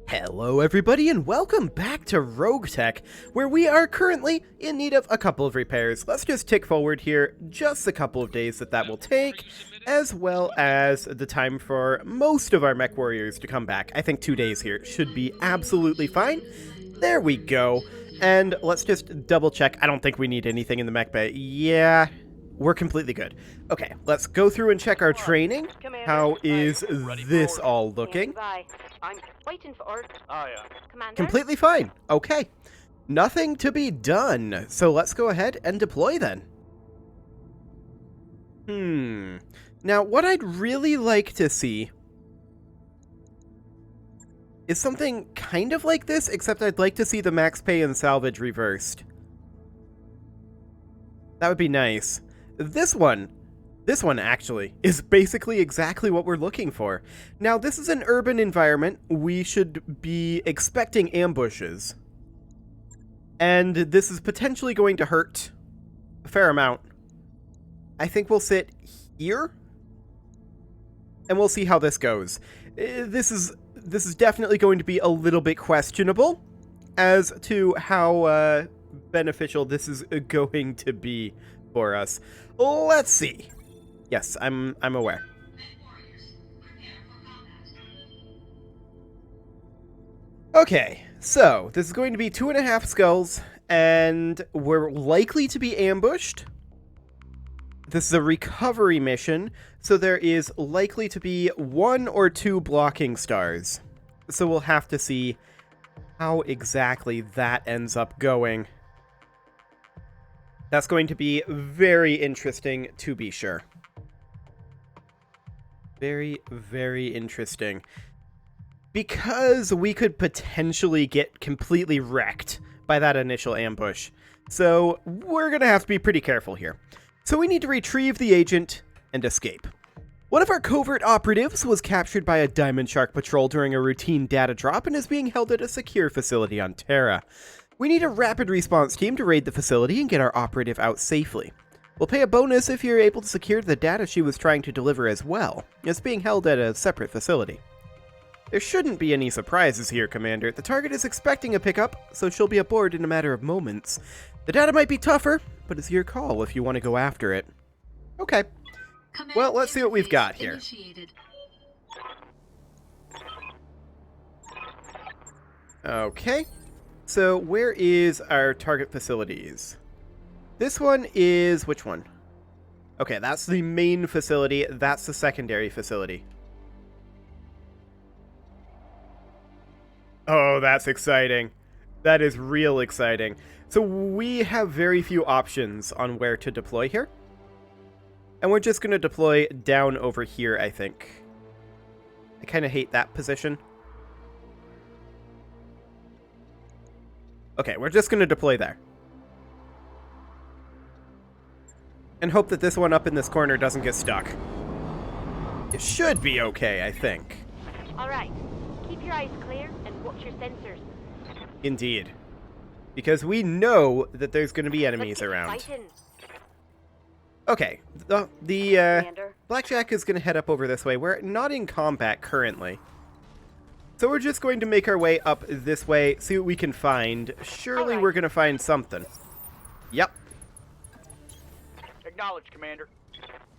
Hello everybody and welcome back to RogueTech, where we are currently in need of a couple of repairs. Let's just tick forward here just a couple of days that will take, as well as the time for most of our mech warriors to come back. I think 2 days here should be absolutely fine. There we go. And let's just double check. I don't think we need anything in the mech bay. Yeah, we're completely good. Okay, let's go through and check our training. How is this all looking? I'm waiting for orders. Oh, yeah. Commander? Completely fine. Okay. Nothing to be done. So let's go ahead and deploy then. Now, what I'd really like to see is something kind of like this, except I'd like to see the max pay and salvage reversed. That would be nice. This one actually is basically exactly what we're looking for. Now, this is an urban environment. We should be expecting ambushes. And this is potentially going to hurt a fair amount. I think we'll sit here, and we'll see how this goes. This is definitely going to be a little bit questionable as to how beneficial this is going to be for us. Let's see. Yes, I'm aware. Okay, so this is going to be 2.5 skulls, and we're likely to be ambushed. This is a recovery mission, so there is likely to be 1 or 2 blocking stars. So we'll have to see how exactly that ends up going. That's going to be very interesting, to be sure. Very, very interesting. Because we could potentially get completely wrecked by that initial ambush. So we're going to have to be pretty careful here. So we need to retrieve the agent and escape. One of our covert operatives was captured by a Diamond Shark patrol during a routine data drop and is being held at a secure facility on Terra. We need a rapid response team to raid the facility and get our operative out safely. We'll pay a bonus if you're able to secure the data she was trying to deliver as well. It's being held at a separate facility. There shouldn't be any surprises here, Commander. The target is expecting a pickup, so she'll be aboard in a matter of moments. The data might be tougher, but it's your call if you want to go after it. Okay. Well, let's see what we've got here. Okay. So, where is our target facilities? This one is... which one? Okay, that's the main facility. That's the secondary facility. Oh, that's exciting. That is real exciting. So we have very few options on where to deploy here. And we're just going to deploy down over here, I think. I kind of hate that position. Okay, we're just going to deploy there. And hope that this one up in this corner doesn't get stuck. It should be okay, I think. Alright, keep your eyes clear and watch your sensors. Indeed. Because we know that there's going to be enemies around. Okay, the Blackjack is going to head up over this way. We're not in combat currently. So we're just going to make our way up this way, see what we can find. Surely we're going to find something. Yep. Acknowledged, Commander.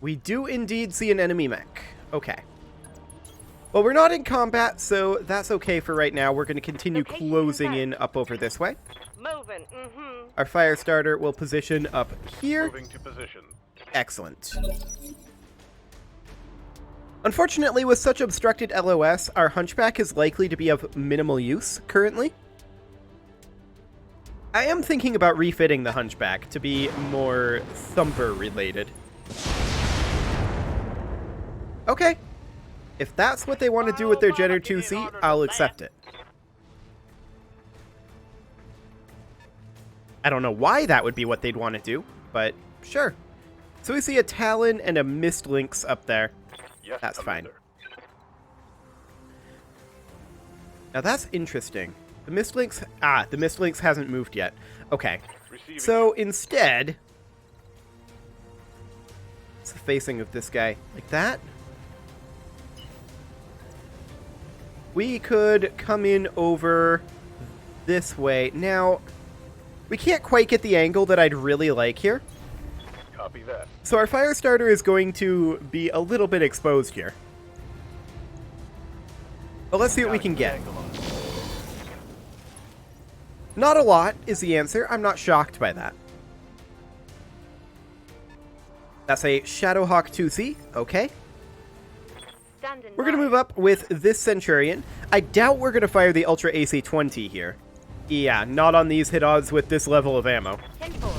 We do indeed see an enemy mech. Okay. Well, we're not in combat, so that's okay for right now. We're going to continue closing in up over this way. Moving, Our fire starter will position up here. Moving to position. Excellent. Unfortunately, with such obstructed LOS, our Hunchback is likely to be of minimal use currently. I am thinking about refitting the Hunchback to be more Thumper related. Okay. If that's what they want to do with their Jenner 2C, I'll accept it. I don't know why that would be what they'd want to do, but sure. So we see a Talon and a Mist Lynx up there. Yes, that's Commander. fine. Now that's interesting. The Mist Lynx... the Mist Lynx hasn't moved yet. Okay. So instead... it's the facing of this guy. Like that? we could come in over this way. Now, we can't quite get the angle that I'd really like here. Copy that. So our fire starter is going to be a little bit exposed here. But let's see what we can get. Not a lot is the answer. I'm not shocked by that. That's a Shadowhawk 2C. Okay. We're going to move up with this Centurion. I doubt we're going to fire the Ultra AC-20 here. Yeah, not on these hit odds with this level of ammo. 10-4.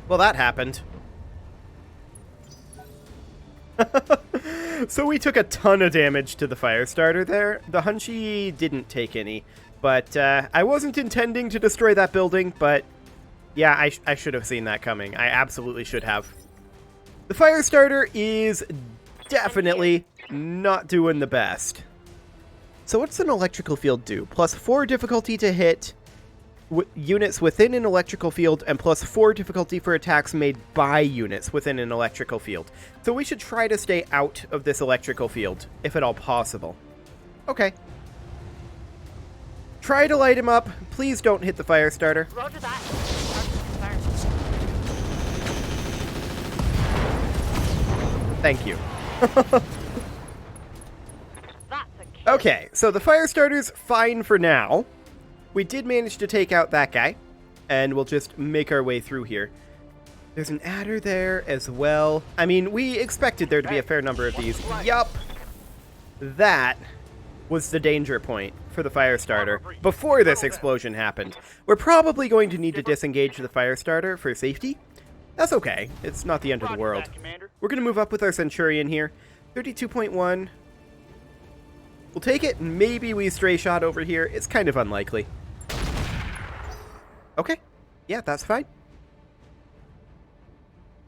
Well, that happened. So we took a ton of damage to the fire starter there. The Hunchy didn't take any, but I wasn't intending to destroy that building, but yeah, I should have seen that coming. I absolutely should have. The fire starter is definitely not doing the best. So what's an electrical field do? +4 difficulty to hit units within an electrical field, and +4 difficulty for attacks made by units within an electrical field. So we should try to stay out of this electrical field, if at all possible. Okay. Try to light him up. Please don't hit the fire starter. Roger that. Thank you. That's a kill. Okay, so the fire starter's fine for now. We did manage to take out that guy, and we'll just make our way through here. There's an adder there as well. I mean, we expected there to be a fair number of these. Yup. That was the danger point for the fire starter before this explosion happened. We're probably going to need to disengage the fire starter for safety. That's okay. It's not the end of the world. We're going to move up with our Centurion here. 32.1. We'll take it. Maybe we stray shot over here. It's kind of unlikely. Okay. Yeah, that's fine.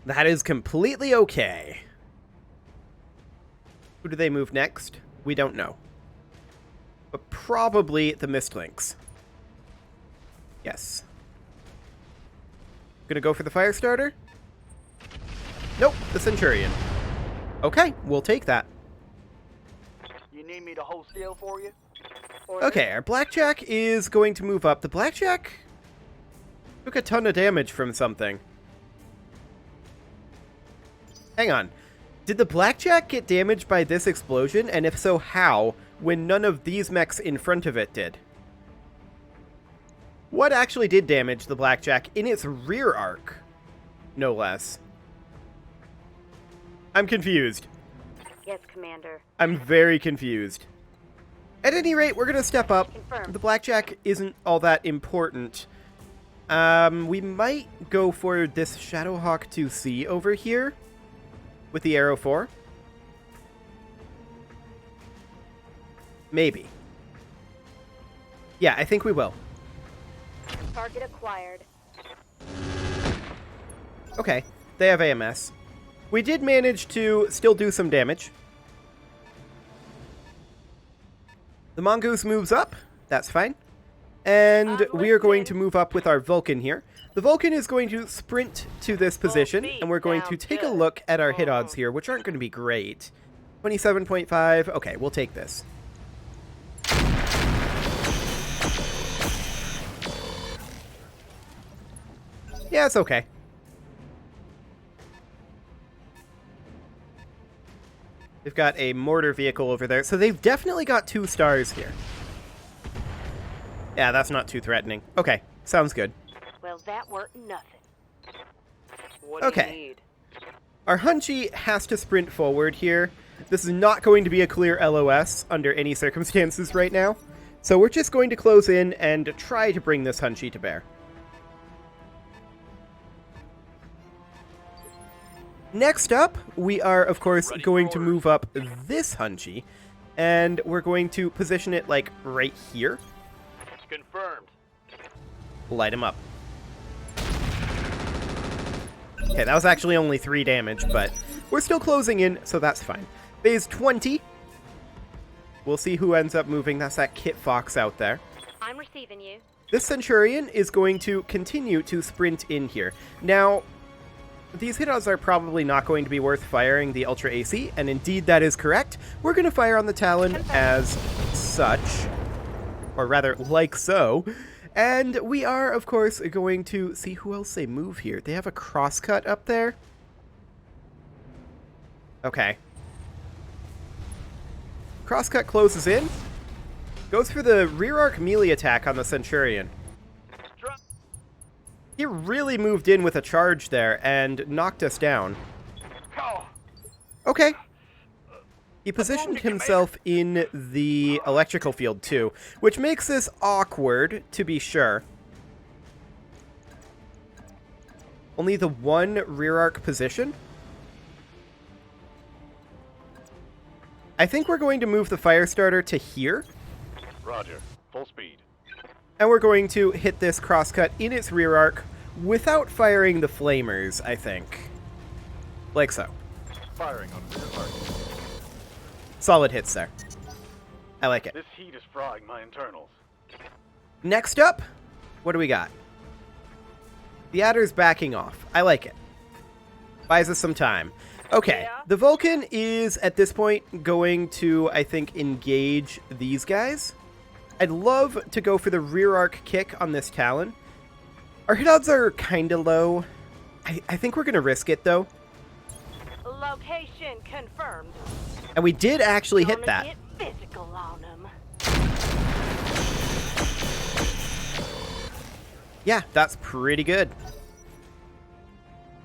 That is completely okay. Who do they move next? We don't know. But probably the Mistlinks. Yes. Gonna go for the fire starter? Nope, the Centurion. Okay, we'll take that. You need me to hold still for you? Okay, our Blackjack is going to move up. The Blackjack took a ton of damage from something. Hang on. Did the Blackjack get damaged by this explosion? And if so, how? When none of these mechs in front of it did. What actually did damage the Blackjack in its rear arc? No less. I'm confused. Yes, Commander. I'm very confused. At any rate, we're going to step up. Confirmed. The Blackjack isn't all that important. We might go for this Shadowhawk 2C over here with the Arrow 4. Maybe. Yeah, I think we will. Target acquired. Okay, they have AMS. We did manage to still do some damage. The Mongoose moves up. That's fine. And we are going to move up with our Vulcan here. The Vulcan is going to sprint to this position, and we're going to take a look at our hit odds here, which aren't going to be great. 27.5. Okay, we'll take this. Yeah, it's okay. They've got a mortar vehicle over there, so they've definitely got 2 stars here. Yeah, that's not too threatening. Okay, sounds good. Well, that weren't nothing. What Okay. do you need? Our Hunchy has to sprint forward here. This is not going to be a clear LOS under any circumstances right now. So we're just going to close in and try to bring this Hunchy to bear. Next up, we are, of course, going to move up this Hunchy, and we're going to position it, like, right here. Confirmed. Light him up. Okay, that was actually only 3 damage, but we're still closing in, so that's fine. Phase 20. We'll see who ends up moving. That's that Kit Fox out there. I'm receiving you. This Centurion is going to continue to sprint in here. Now, These hit odds are probably not going to be worth firing the Ultra AC, and indeed that is correct. We're going to fire on the Talon as such, or rather, like so. And we are, of course, going to see who else they move here. They have a crosscut up there. Okay. Crosscut closes in. Goes for the rear arc melee attack on the Centurion. He really moved in with a charge there and knocked us down. Okay. He positioned himself in the electrical field too, which makes this awkward, to be sure. Only the one rear arc position? I think we're going to move the fire starter to here. Roger. Full speed. And we're going to hit this crosscut in its rear arc without firing the flamers, I think. Like so. Firing on rear arc. Solid hits there. I like it. This heat is frying my internals. Next up, what do we got? The Adder's backing off. I like it. Buys us some time. Okay, Yeah. the Vulcan is, at this point, going to, I think, engage these guys. I'd love to go for the rear arc kick on this Talon. Our hit odds are kind of low. I think we're going to risk it, though. Location confirmed. And we did actually hit Gonna that. Get physical on 'em. Yeah, that's pretty good.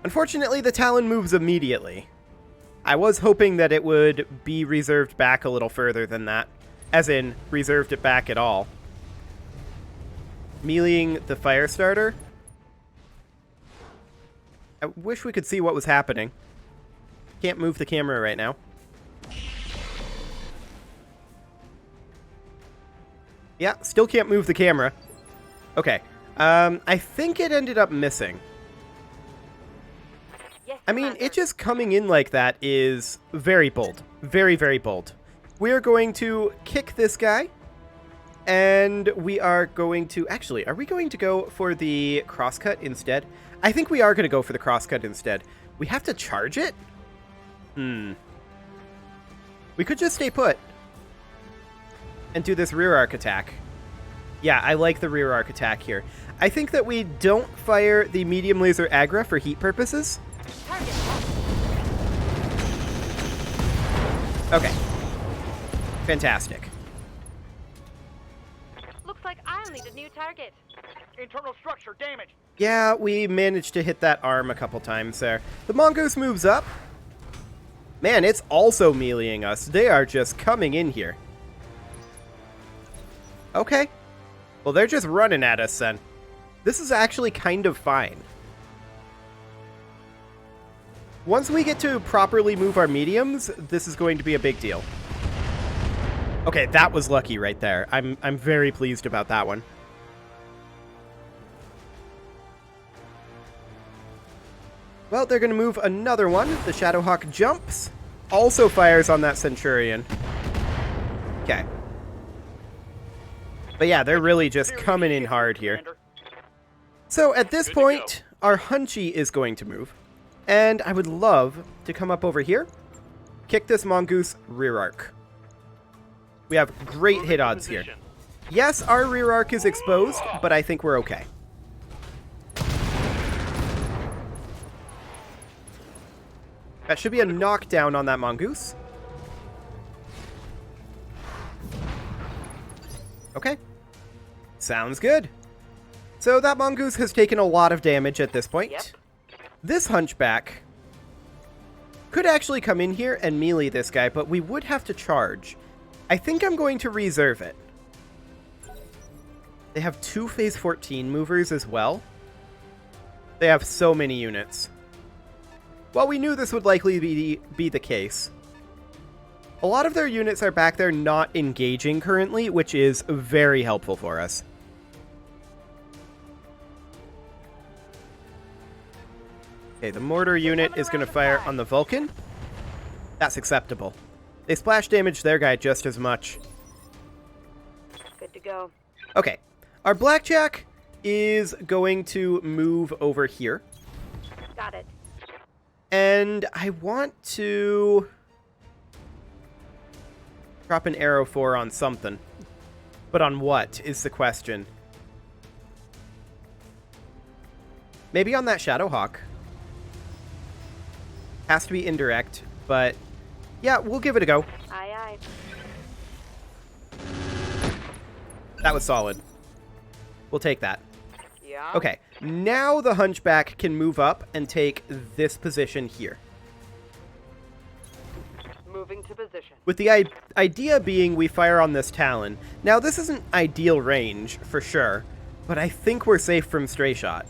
Unfortunately, the Talon moves immediately. I was hoping that it would be reserved back a little further than that. As in, reserved it back at all. Meleeing the fire starter. I wish we could see what was happening. Can't move the camera right now. Yeah, still can't move the camera. Okay. I think it ended up missing. Yes, I mean, Commander. it just coming in like that is very bold. Very, very bold. We are going to kick this guy. And we are going to... Actually, are we going to go for the crosscut instead? I think we are going to go for the crosscut instead. We have to charge it? We could just stay put. And do this rear arc attack. Yeah, I like the rear arc attack here. I think that we don't fire the medium laser agra for heat purposes. Target. Okay. Fantastic. Looks like I'll need a new target. Internal structure damaged. Yeah, we managed to hit that arm a couple times there. The mongoose moves up. Man, it's also meleeing us. They are just coming in here. Okay. Well, they're just running at us then. This is actually kind of fine. Once we get to properly move our mediums, this is going to be a big deal. Okay, that was lucky right there. I'm very pleased about that one. Well, they're going to move another one. The Shadowhawk jumps. Also fires on that Centurion. Okay. But yeah, they're really just coming in hard here. Commander. So at this point, our Hunchy is going to move. And I would love to come up over here, kick this mongoose rear arc. We have great hit odds here. Yes, our rear arc is exposed, but I think we're okay. That should be a knockdown on that mongoose. Okay. Sounds good. So that mongoose has taken a lot of damage at this point. Yep. This hunchback could actually come in here and melee this guy, but we would have to charge. I think I'm going to reserve it. They have 2 phase 14 movers as well. They have so many units. Well, we knew this would likely be the case. A lot of their units are back there not engaging currently, which is very helpful for us. Okay, the mortar unit is going to fire on the Vulcan. That's acceptable. They splash damage their guy just as much. Good to go. Okay, our Blackjack is going to move over here. Got it. And I want to drop an arrow 4 on something. But on what is the question? Maybe on that Shadowhawk. Has to be indirect, but yeah, we'll give it a go. Aye, aye. That was solid. We'll take that. Yeah. Okay, now the Hunchback can move up and take this position here. Moving to position. With the idea being we fire on this Talon. Now, this isn't ideal range, for sure, but I think we're safe from stray shot.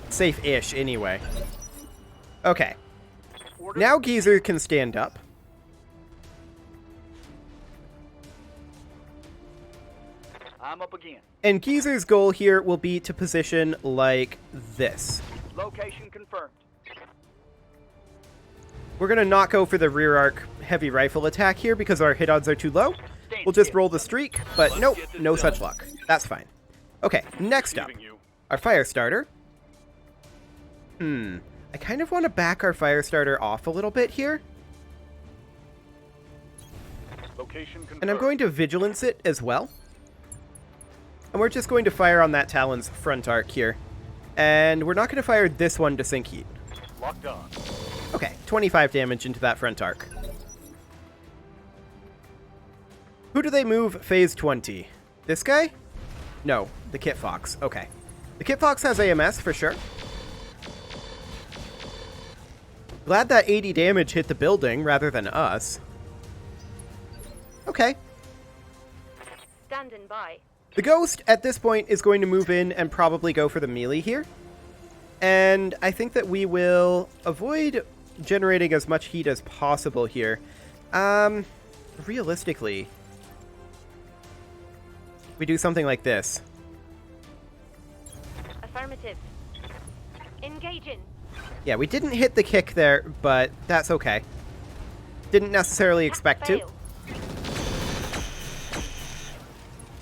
Safe-ish, anyway. Okay. Now Geezer can stand up. I'm up again. And Geezer's goal here will be to position like this. Location confirmed. We're going to not go for the rear arc heavy rifle attack here because our hit odds are too low. We'll just roll the streak, but nope, no such luck. That's fine. Okay, next up, our fire starter. I kind of want to back our fire starter off a little bit here. Location confirmed. And I'm going to vigilance it as well. And we're just going to fire on that Talon's front arc here. And we're not going to fire this one to sink heat. Locked on. Okay, 25 damage into that front arc. Who do they move phase 20? This guy? No, the Kit Fox. Okay. The Kit Fox has AMS for sure. Glad that 80 damage hit the building rather than us. Okay. Standing by. The Ghost, at this point, is going to move in and probably go for the melee here. And I think that we will avoid generating as much heat as possible here. Realistically, we do something like this. Affirmative. Engaging. Yeah, we didn't hit the kick there, but that's okay. Didn't necessarily expect to. Fail.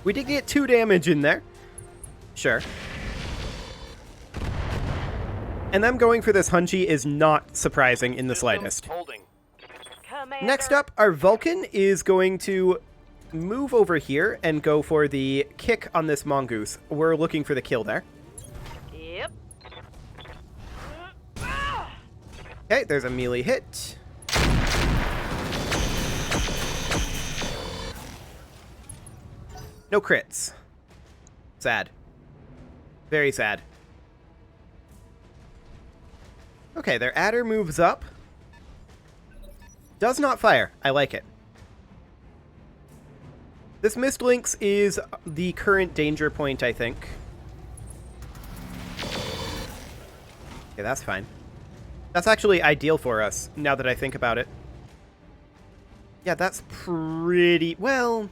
We did get 2 damage in there. Sure. And them going for this Hunchy is not surprising in the slightest. Holding. Commander. Next up, our Vulcan is going to move over here and go for the kick on this Mongoose. We're looking for the kill there. Yep. Okay, there's a melee hit. No crits. Sad. Very sad. Okay, their adder moves up. Does not fire. I like it. This Mist Lynx is the current danger point, I think. Okay, that's fine. That's actually ideal for us, now that I think about it. Yeah, that's pretty... Well,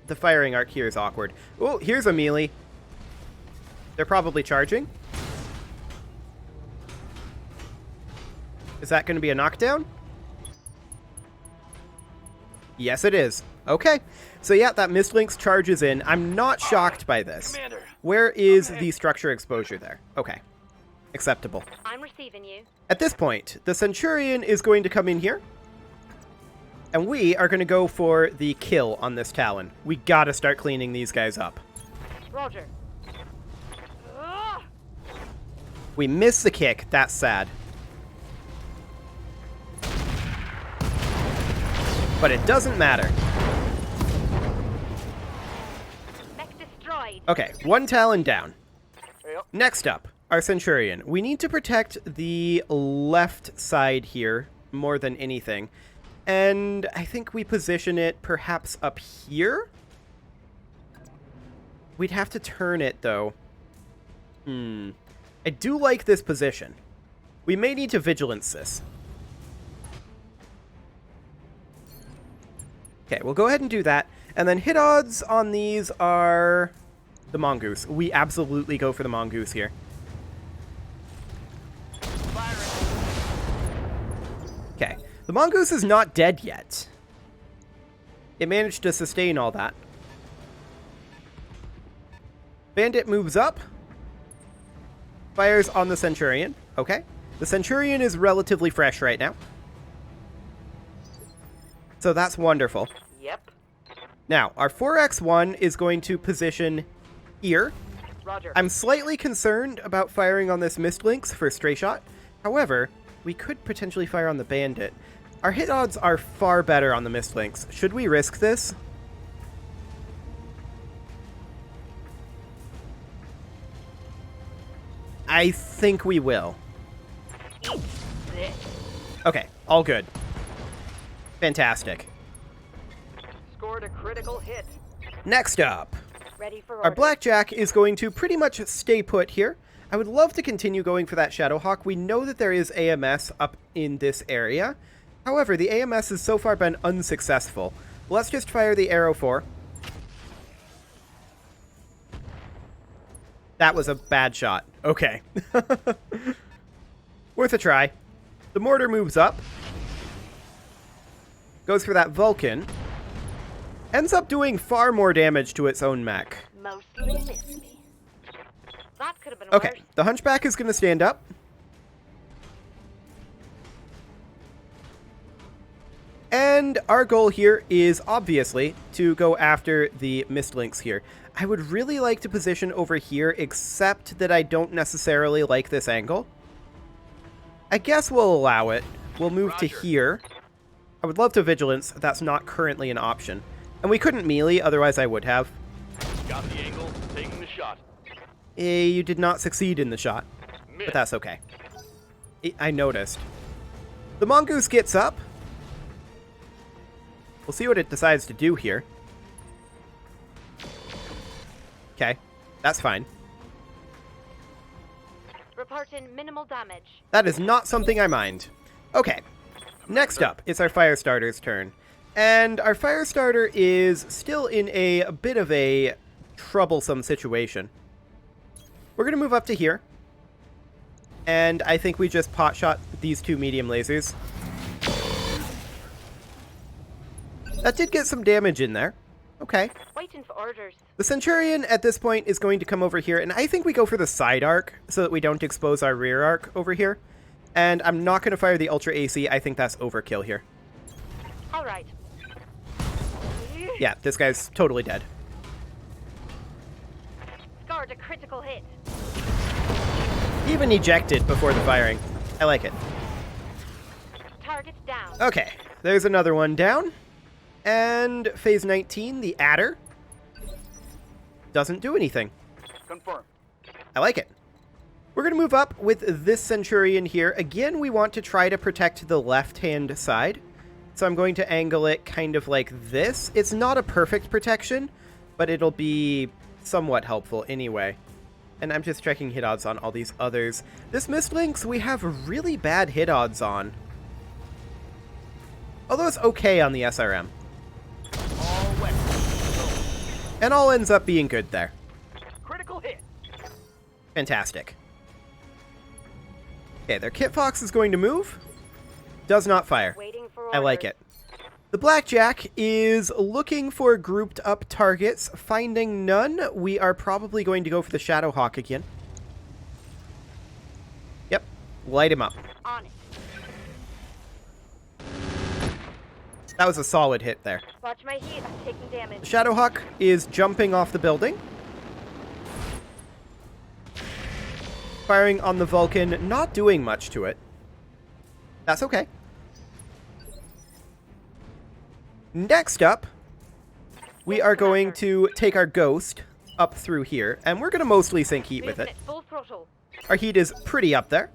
the firing arc here is awkward. Oh, here's a melee. They're probably charging. Is that going to be a knockdown? Yes, it is. Okay. So yeah, that Mist Lynx charges in. I'm not shocked by this. Commander. Where is the structure exposure there? Okay. Acceptable. I'm receiving you. At this point, the Centurion is going to come in here. And we are going to go for the kill on this Talon. We gotta start cleaning these guys up. Roger. We miss the kick. That's sad. But it doesn't matter. Mech destroyed. Okay, 1 Talon down. Yep. Next up, our Centurion. We need to protect the left side here more than anything. And I think we position it perhaps up here? We'd have to turn it, though. I do like this position. We may need to vigilance this. Okay, we'll go ahead and do that. And then hit odds on these are the Mongoose. We absolutely go for the Mongoose here. Okay, the Mongoose is not dead yet. It managed to sustain all that. Bandit moves up. Fires on the Centurion. Okay. The Centurion is relatively fresh right now. So that's wonderful. Yep. Now, our 4x1 is going to position here. Roger. I'm slightly concerned about firing on this Mist Lynx for stray shot. However, we could potentially fire on the Bandit. Our hit odds are far better on the Mist Lynx. Should we risk this? I think we will. Eat this. Okay, all good. Fantastic. Scored a critical hit. Next up, Ready for our orders. Blackjack is going to pretty much stay put here. I would love to continue going for that Shadowhawk. We know that there is AMS up in this area. However, the AMS has so far been unsuccessful. Let's just fire the arrow 4. That was a bad shot. Okay. Worth a try. The mortar moves up. Goes for that Vulcan. Ends up doing far more damage to its own mech. Mostly miss me. That could have been Okay, worse. the Hunchback is going to stand up. And our goal here is obviously to go after the Mist Lynx here. I would really like to position over here, except that I don't necessarily like this angle. I guess we'll allow it. We'll move to here. I would love to Vigilance. That's not currently an option. And we couldn't melee, otherwise I would have. Got the angle, taking the shot. You did not succeed in the shot, Miss. but that's okay. I noticed. The Mongoose gets up. We'll see what it decides to do here. Okay, that's fine. Reporting minimal damage. That is not something I mind. Okay, next up, it's our Firestarter's turn. And our Firestarter is still in a bit of a troublesome situation. We're going to move up to here. And I think we just potshot these 2 medium lasers. That did get some damage in there. Okay. Waiting for orders. The Centurion at this point is going to come over here, and I think we go for the side arc so that we don't expose our rear arc over here. And I'm not going to fire the Ultra AC. I think that's overkill here. All right. Yeah, this guy's totally dead. Scored a critical hit. Even ejected before the firing. I like it. Target down. Okay, there's another one down. And phase 19, the Adder, doesn't do anything. Confirmed. I like it. We're going to move up with this Centurion here. Again, we want to try to protect the left-hand side. So I'm going to angle it kind of like this. It's not a perfect protection, but it'll be somewhat helpful anyway. And I'm just checking hit odds on all these others. This Mist Lynx, we have really bad hit odds on. Although it's okay on the SRM. All wet. And all ends up being good there. Critical hit. Fantastic. Okay, their Kit Fox is going to move. Does not fire. Waiting for I like orders. it. The Blackjack is looking for grouped up targets. Finding none, we are probably going to go for the Shadowhawk again. Yep, light him up. On it. That was a solid hit there. Watch my heat. I'm taking The damage. Shadowhawk is jumping off the building. Firing on the Vulcan, not doing much to it. That's okay. Next up, we are going to take our Ghost up through here, and we're going to mostly sink heat with Moving it. at full throttle. Our heat is pretty up there.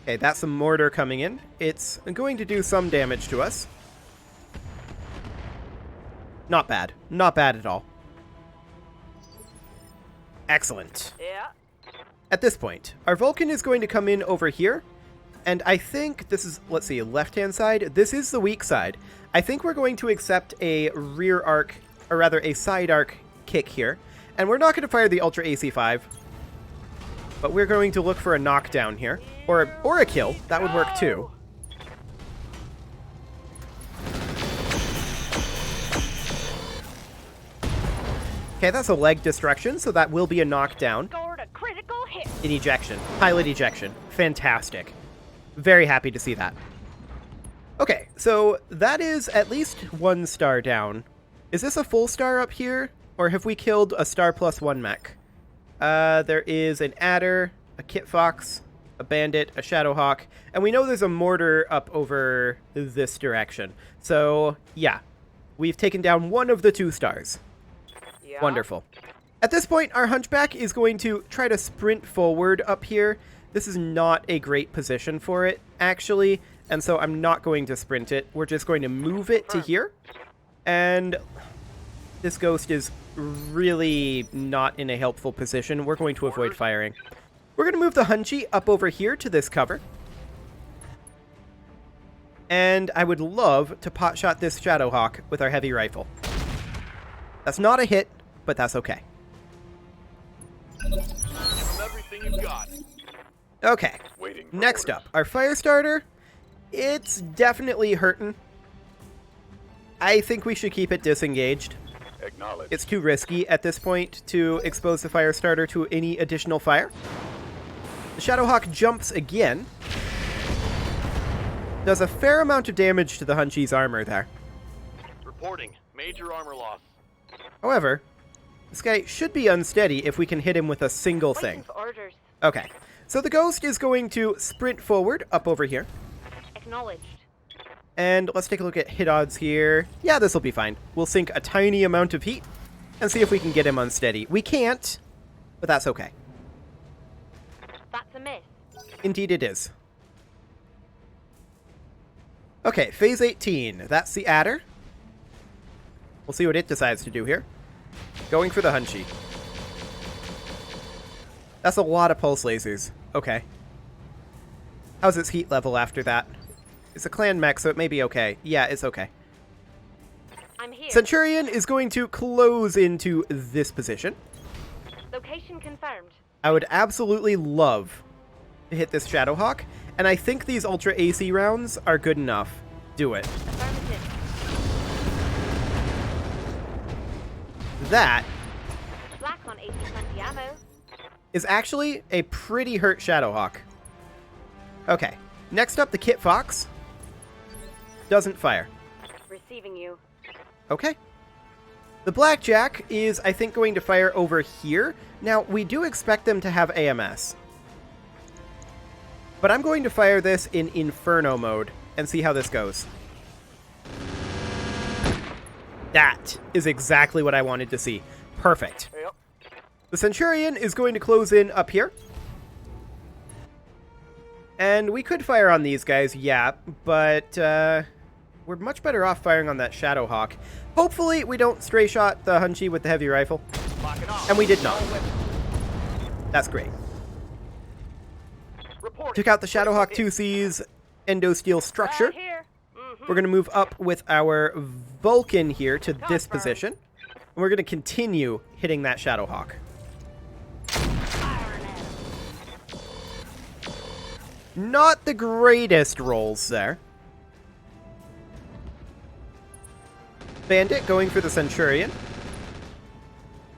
Okay, that's some mortar coming in. It's going to do some damage to us. Not bad. Not bad at all. Excellent. Yeah. At this point, our Vulcan is going to come in over here. And I think this is, let's see, left-hand side. This is the weak side. I think we're going to accept a rear arc, or rather a side arc kick here. And we're not going to fire the Ultra AC5. But we're going to look for a knockdown here. Or a kill. That would work too. Okay, that's a leg destruction, so that will be a knockdown. Scored a critical in ejection. Pilot ejection. Fantastic. Very happy to see that. Okay, so that is at least 1 star down. Is this a full star up here? Or have we killed a star plus 1 mech? There is an adder, a kit fox, a bandit, a shadowhawk, and we know there's a mortar up over this direction. So, yeah. We've taken down 1 of the 2 stars. Yeah. Wonderful. At this point, our hunchback is going to try to sprint forward up here. This is not a great position for it, actually, and so I'm not going to sprint it. We're just going to move it to here, and this ghost is really not in a helpful position. We're going to avoid firing. We're going to move the Hunchy up over here to this cover, and I would love to potshot this Shadowhawk with our heavy rifle. That's not a hit, but that's okay. Give them everything you've got. Okay, Waiting for next orders. up, our fire starter. It's definitely hurting. I think we should keep it disengaged. Acknowledge. It's too risky at this point to expose the fire starter to any additional fire. The Shadowhawk jumps again. Does a fair amount of damage to the Hunchy's armor there. Reporting. Major armor loss. However, this guy should be unsteady if we can hit him with a single Waiting thing. for orders. Okay, so the ghost is going to sprint forward up over here. Acknowledged. And let's take a look at hit odds here. Yeah, this will be fine. We'll sink a tiny amount of heat and see if we can get him unsteady. We can't, but that's okay. That's a miss. Indeed it is. Okay, phase 18. That's the adder. We'll see what it decides to do here. Going for the Hunchy. That's a lot of pulse lasers. Okay. How's its heat level after that? It's a clan mech, so it may be okay. Yeah, it's okay. I'm here. Centurion is going to close into this position. Location confirmed. I would absolutely love to hit this Shadowhawk, and I think these Ultra AC rounds are good enough. Do it. Affirmative. That Black on 80-20 ammo. is actually a pretty hurt Shadowhawk. Okay, next up the Kit Fox. Doesn't fire. Receiving you. Okay. The Blackjack is, I think, going to fire over here. Now, we do expect them to have AMS. But I'm going to fire this in Inferno mode and see how this goes. That is exactly what I wanted to see. Perfect. Yep. The Centurion is going to close in up here. And we could fire on these guys, yeah, but we're much better off firing on that Shadowhawk. Hopefully we don't stray shot the Hunchy with the heavy rifle. Locking off. And we did not. That's great. Report. Took out the Shadowhawk 2C's endosteel structure. Right here. We're going to move up with our Vulcan here to this Confirmed. position. And we're going to continue hitting that Shadowhawk. Firing at him. Not the greatest rolls there. Bandit going for the Centurion.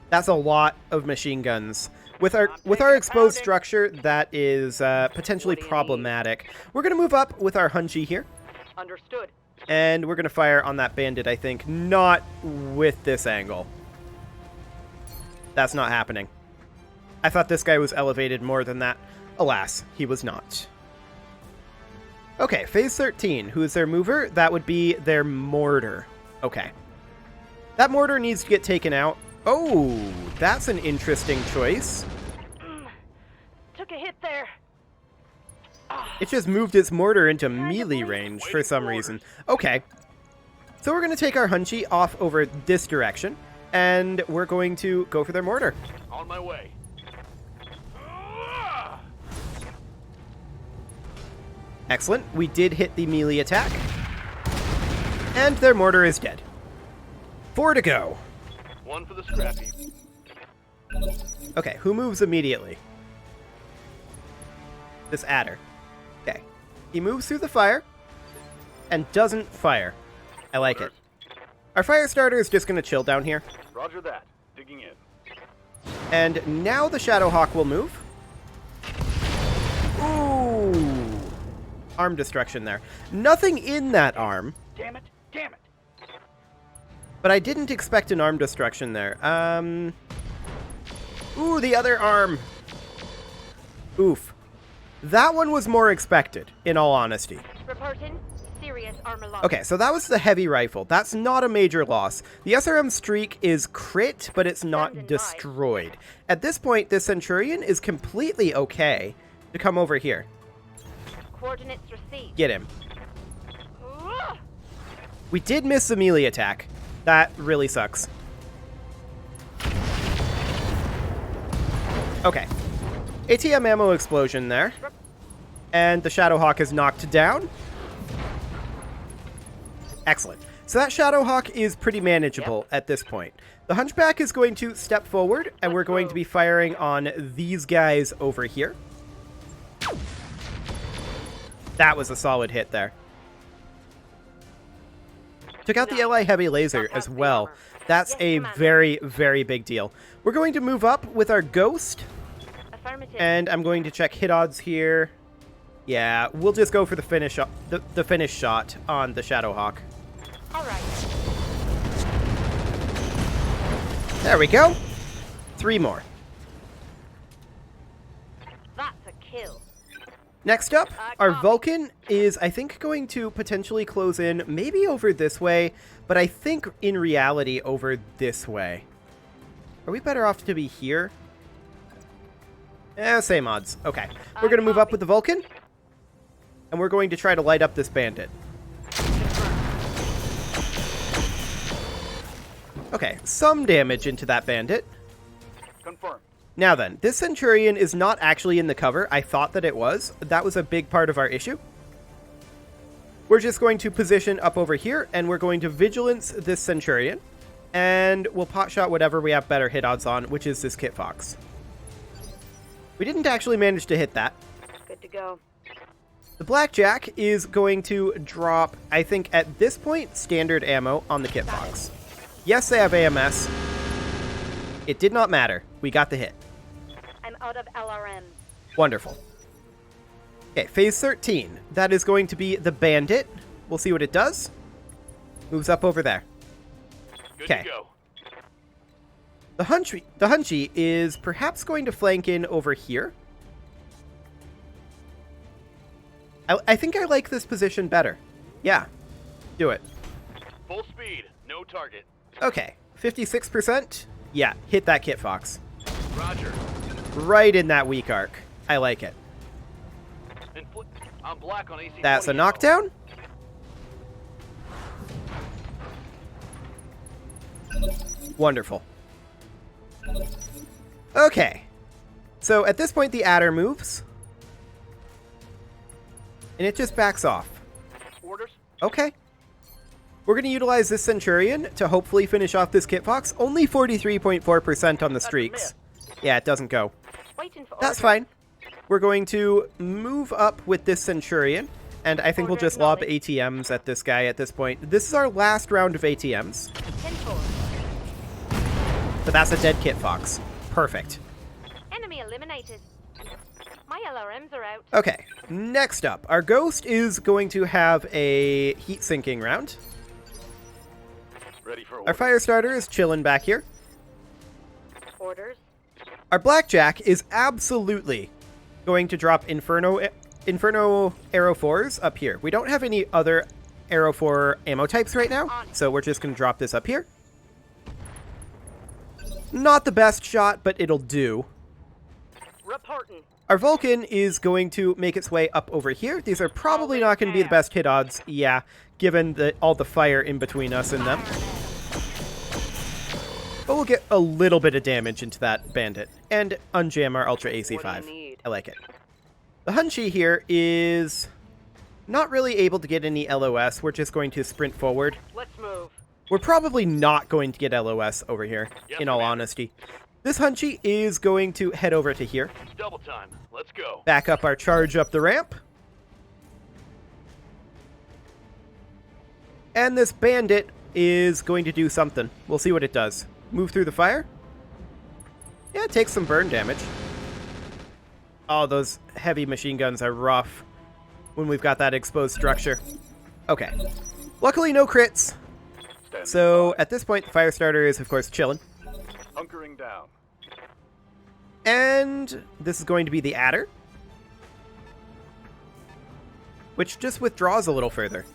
That's a lot of machine guns. With our exposed structure, that is potentially What do you need? problematic. We're going to move up with our Hunchy here. Understood. And we're going to fire on that bandit, I think. Not with this angle. That's not happening. I thought this guy was elevated more than that. Alas, he was not. Okay, phase 13. Who is their mover? That would be their mortar. Okay. That mortar needs to get taken out. Oh, that's an interesting choice. Took a hit there. It just moved its mortar into melee range for some reason. Okay. So we're going to take our Hunchy off over this direction, and we're going to go for their mortar. On my way. Excellent. We did hit the melee attack. And their mortar is dead. 4 to go. One for the scrappy. Okay, who moves immediately? This adder. Okay. He moves through the fire and doesn't fire. I like it. Our fire starter is just going to chill down here. Roger that. Digging in. And now the Shadowhawk will move. arm destruction there. Nothing in that arm, Damn it! Damn it! but I didn't expect an arm destruction there. Ooh, the other arm. Oof. That one was more expected, in all honesty. Reporting. Serious armor loss. Okay, so that was the heavy rifle. That's not a major loss. The SRM streak is crit, but it's not destroyed. At this point, this Centurion is completely okay to come over here. Coordinates received. Get him. Ugh. We did miss the melee attack. That really sucks. Okay. ATM ammo explosion there. And the Shadowhawk is knocked down. Excellent. So that Shadowhawk is pretty manageable at this point. The Hunchback is going to step forward, and we're going to be firing on these guys over here. That was a solid hit there. Took out the LI Heavy Laser as well. That's a very, very big deal. We're going to move up with our Ghost. Affirmative. And I'm going to check hit odds here. Yeah, we'll just go for the finish shot on the Shadowhawk. All right. There we go. 3 more. That's a kill. Next up, our Vulcan is, I think, going to potentially close in maybe over this way, but I think in reality over this way. Are we better off to be here? Same odds. Okay. We're going to move up with the Vulcan, and we're going to try to light up this bandit. Okay, some damage into that bandit. Confirm. Now then, this Centurion is not actually in the cover. I thought that it was. That was a big part of our issue. We're just going to position up over here, and we're going to Vigilance this Centurion. And we'll potshot whatever we have better hit odds on, which is this Kit Fox. We didn't actually manage to hit that. Good to go. The Blackjack is going to drop, I think at this point, standard ammo on the Kit Fox. Yes, they have AMS. It did not matter. We got the hit. I'm out of LRM. Wonderful. Okay, phase 13. That is going to be the Bandit. We'll see what it does. Moves up over there. Good Okay. to go. The Hunchy is perhaps going to flank in over here. I think I like this position better. Yeah. Do it. Full speed. No target. Okay. 56%. Yeah, hit that Kit Fox. Roger. Right in that weak arc. I like it. I'm black on AC. That's a knockdown. Wonderful. Okay. So at this point, the adder moves. And it just backs off. Orders. Okay. We're going to utilize this Centurion to hopefully finish off this Kit Fox. Only 43.4% on the streaks. Yeah, it doesn't go. Waiting for That's orders. fine. We're going to move up with this Centurion. And I think we'll just lob ATMs at this guy at this point. This is our last round of ATMs. 10-4. But that's a dead Kit Fox. Perfect. Enemy eliminated. My LRMs are out. Okay, next up. Our Ghost is going to have a heat sinking round. Ready for Our orders. fire starter is chilling back here. Orders. Our Blackjack is absolutely going to drop Inferno Arrow 4s up here. We don't have any other Arrow 4 ammo types right now, so we're just going to drop this up here. Not the best shot, but it'll do. Reporting. Our Vulcan is going to make its way up over here. These are probably not going to be the best hit odds, yeah, given all the fire in between us and them. But we'll get a little bit of damage into that bandit. And unjam our Ultra AC5. I like it. The Hunchy here is not really able to get any LOS. We're just going to sprint forward. Let's move. We're probably not going to get LOS over here, in all honesty. This Hunchy is going to head over to here. Double time. Let's go. Back up our charge up the ramp. And this bandit is going to do something. We'll see what it does. Move through the fire. Yeah, it takes some burn damage. Oh, those heavy machine guns are rough. when we've got that exposed structure. Okay. Luckily, no crits. Standing So, by. at this point, the fire starter is, of course, chilling. Hunkering down. And this is going to be the adder, which just withdraws a little further.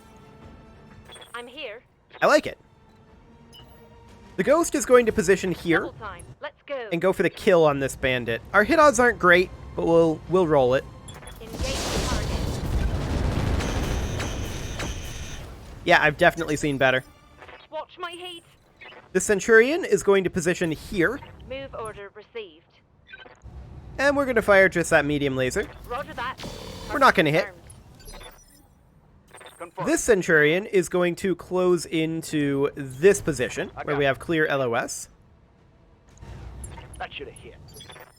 I'm here. I like it. The ghost is going to position here Double time. Let's go. and go for the kill on this bandit. Our hit odds aren't great, but we'll roll it. Engage the target. Yeah, I've definitely seen better. Watch my heat. The Centurion is going to position here, Move order received. and we're going to fire just that medium laser. Roger that. We're not gonna hit. Confirmed. Confirm. This Centurion is going to close into this position, where we have clear LOS. That should have hit.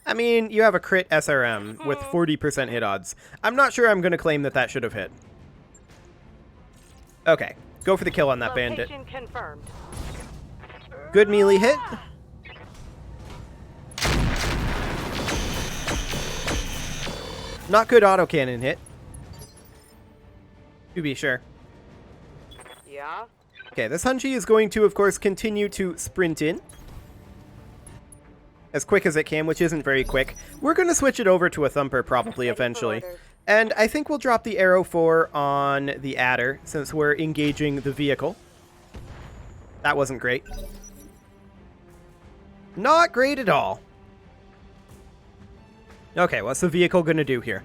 I mean, you have a crit SRM with 40% hit odds. I'm not sure I'm going to claim that that should have hit. Okay, go for the kill on that bandit. Location confirmed. Good melee hit. Not good autocannon hit, to be sure. Yeah. Okay, this Hunchy is going to, of course, continue to sprint in as quick as it can, which isn't very quick. We're going to switch it over to a Thumper probably Ready for eventually. orders. And I think we'll drop the Arrow 4 on the Adder, since we're engaging the vehicle. That wasn't great. Not great at all. Okay, what's the vehicle going to do here?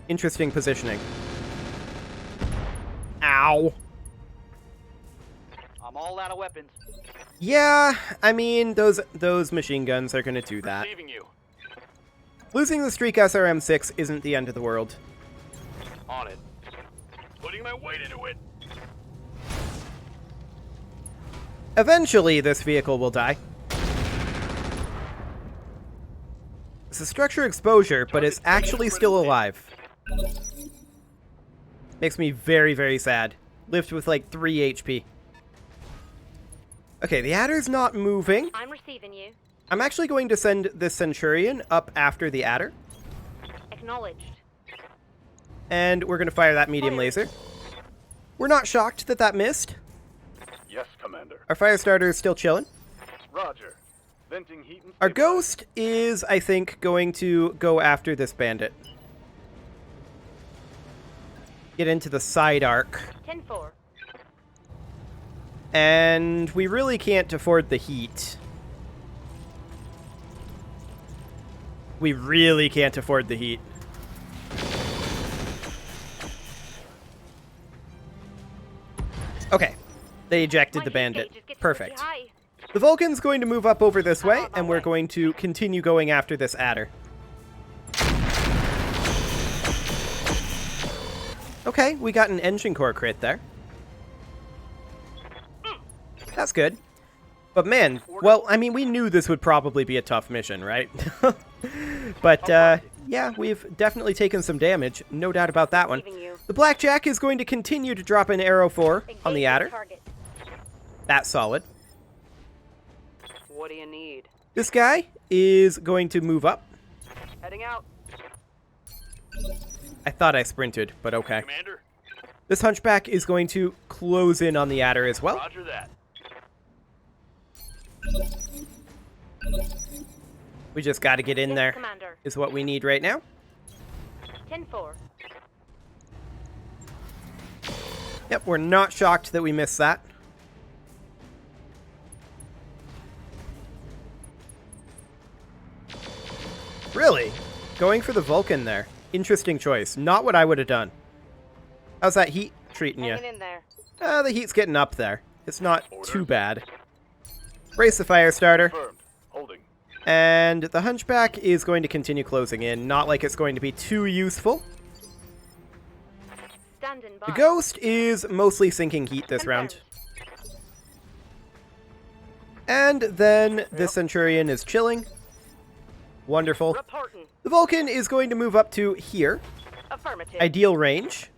Interesting positioning. Ow. I'm all out of weapons. Yeah, I mean, those machine guns are going to do that. Receiving you. Losing the Streak SRM-6 isn't the end of the world. On it. Putting my weight into it. Eventually, this vehicle will die. It's a structure exposure, but it's actually still alive. Makes me very, very sad. Lived with like 3 HP. Okay, the Adder's not moving. I'm receiving you. I'm actually going to send this Centurion up after the Adder. Acknowledged. And we're going to fire that medium laser. We're not shocked that that missed. Yes, Commander. Our fire starter is still chilling. Roger. Venting heat and Our stabilizing. ghost is, I think, going to go after this bandit. Get into the side arc. 10-4. And we really can't afford the heat. We really can't afford the heat. Okay. They ejected the bandit. Perfect. The Vulcan's going to move up over this way, and we're going to continue going after this Adder. Okay, we got an engine core crit there. That's good. But man, well, I mean, we knew this would probably be a tough mission, right? But, yeah, we've definitely taken some damage. No doubt about that one. The Blackjack is going to continue to drop an Arrow 4 on the Adder. That's solid. What do you need? This guy is going to move up. Heading out. I thought I sprinted, but okay. Commander. This Hunchback is going to close in on the Adder as well. Roger that. We just got to get in Yes, there, Commander. is what we need right now. 10-4. Yep, we're not shocked that we missed that. Really? Going for the Vulcan there. Interesting choice. Not what I would have done. How's that heat treating you? Hanging in there. The heat's getting up there. It's not too bad. Brace the fire starter. Confirmed. Holding. And the Hunchback is going to continue closing in. Not like it's going to be too useful. Standing by. The Ghost is mostly sinking heat this round. And then the Centurion is chilling. Wonderful. Reporting. The Vulcan is going to move up to here. Affirmative. Ideal range.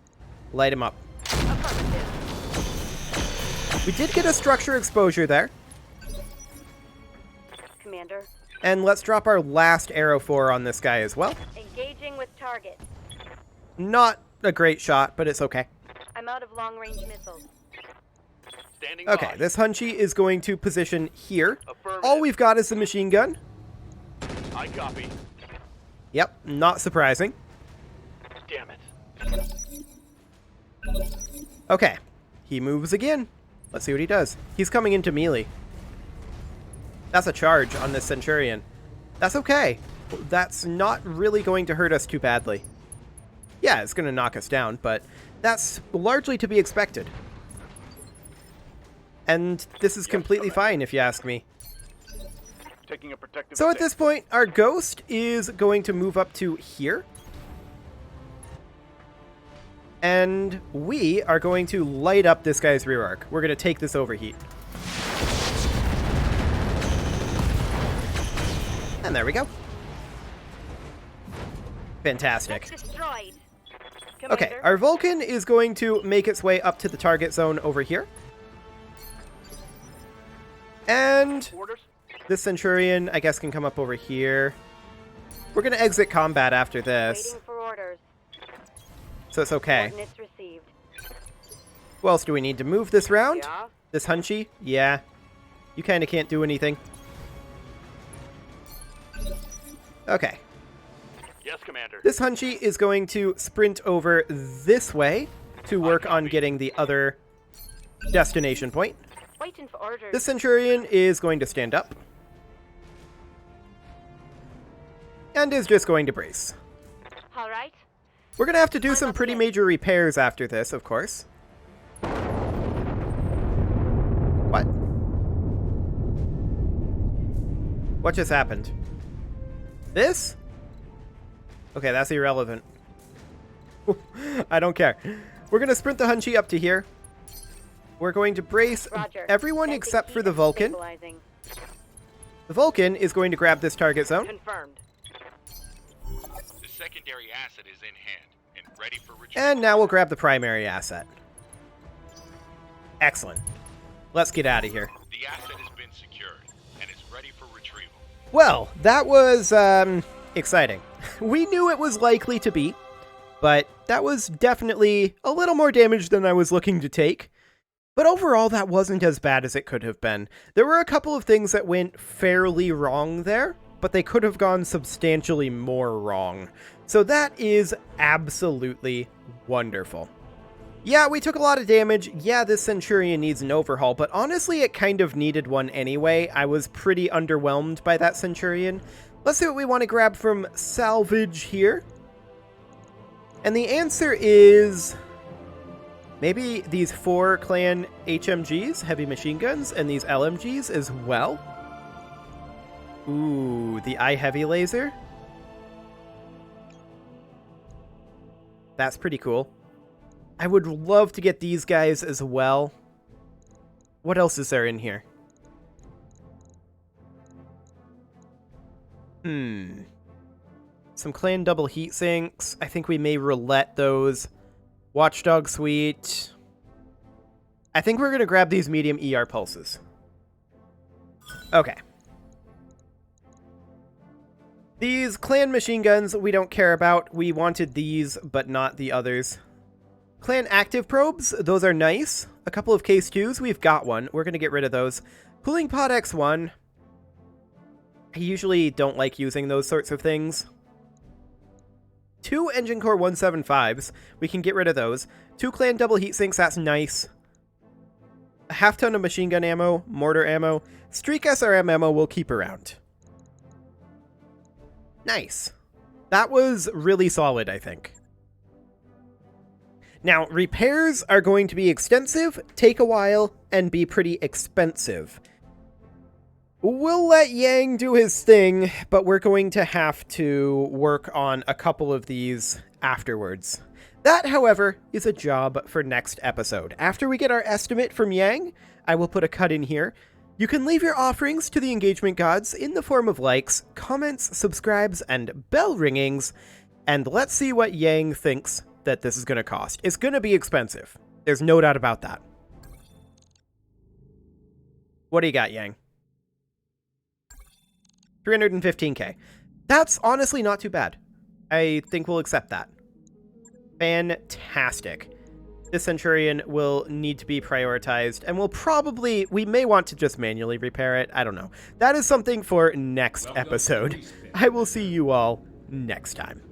Light him up. Affirmative. We did get a structure exposure there. Commander. And let's drop our last Arrow 4 on this guy as well. Engaging with target. Not a great shot, but it's okay. I'm out of long-range missiles. Standing Okay, by. this Hunchy is going to position here. Affirmative. All we've got is the machine gun. I copy. Yep, not surprising. Damn it. Okay, he moves again. Let's see what he does. He's coming into melee. That's a charge on this Centurion. That's okay. That's not really going to hurt us too badly. Yeah, it's going to knock us down, but that's largely to be expected. And this is completely fine, if you ask me. Taking a protective So at stance. this point, our Ghost is going to move up to here. And we are going to light up this guy's rear arc. We're going to take this overheat. And there we go. Fantastic. That's destroyed. Okay, Commander, our Vulcan is going to make its way up to the target zone over here. And Orders? this Centurion, I guess, can come up over here. We're going to exit combat after this, waiting for orders. so it's okay. Coordinates received. Who else do we need to move this round? Yeah? This Hunchy? Yeah. You kind of can't do anything. Okay. Yes, Commander. This Hunchy is going to sprint over this way to work on getting the other destination point. Waiting for orders. This Centurion is going to stand up. And is just going to brace. All right. We're going to have to do I'm some up pretty again. major repairs after this, of course. What? What just happened? This? Okay, that's irrelevant. I don't care. We're going to sprint the Hunchy up to here. We're going to brace Roger. everyone Sending except for heat the and Vulcan. stabilizing. The Vulcan is going to grab this target zone. Confirmed. The secondary asset is in hand and ready for retrieval. And now we'll grab the primary asset. Excellent. Let's get out of here. The asset has been secured and is ready for retrieval. Well, that was exciting. We knew it was likely to be, but that was definitely a little more damage than I was looking to take. But overall, that wasn't as bad as it could have been. There were a couple of things that went fairly wrong there, but they could have gone substantially more wrong. So that is absolutely wonderful. Yeah, we took a lot of damage. Yeah, this Centurion needs an overhaul, but honestly, it kind of needed one anyway. I was pretty underwhelmed by that Centurion. Let's see what we want to grab from salvage here. And the answer is maybe these 4 clan HMGs, heavy machine guns, and these LMGs as well. Ooh, the eye heavy laser. That's pretty cool. I would love to get these guys as well. What else is there in here? Some clan double heat sinks. I think we may roulette those. Watchdog suite. I think we're going to grab these medium ER pulses. Okay. These clan machine guns we don't care about. We wanted these, but not the others. Clan active probes, those are nice. A couple of case 2s, we've got one. We're going to get rid of those. Cooling pod X1. I usually don't like using those sorts of things. 2 engine core 175s, we can get rid of those. 2 clan double heat sinks, that's nice. A half ton of machine gun ammo, mortar ammo. Streak SRM ammo we'll keep around. Nice. That was really solid, I think. Now, repairs are going to be extensive, take a while, and be pretty expensive. We'll let Yang do his thing, but we're going to have to work on a couple of these afterwards. That, however, is a job for next episode. After we get our estimate from Yang, I will put a cut in here. You can leave your offerings to the engagement gods in the form of likes, comments, subscribes, and bell ringings, and let's see what Yang thinks that this is going to cost. It's going to be expensive. There's no doubt about that. What do you got, Yang? 315k. That's honestly not too bad. I think we'll accept that. Fantastic. This Centurion will need to be prioritized, and we may want to just manually repair it. I don't know. That is something for next episode. I will see you all next time.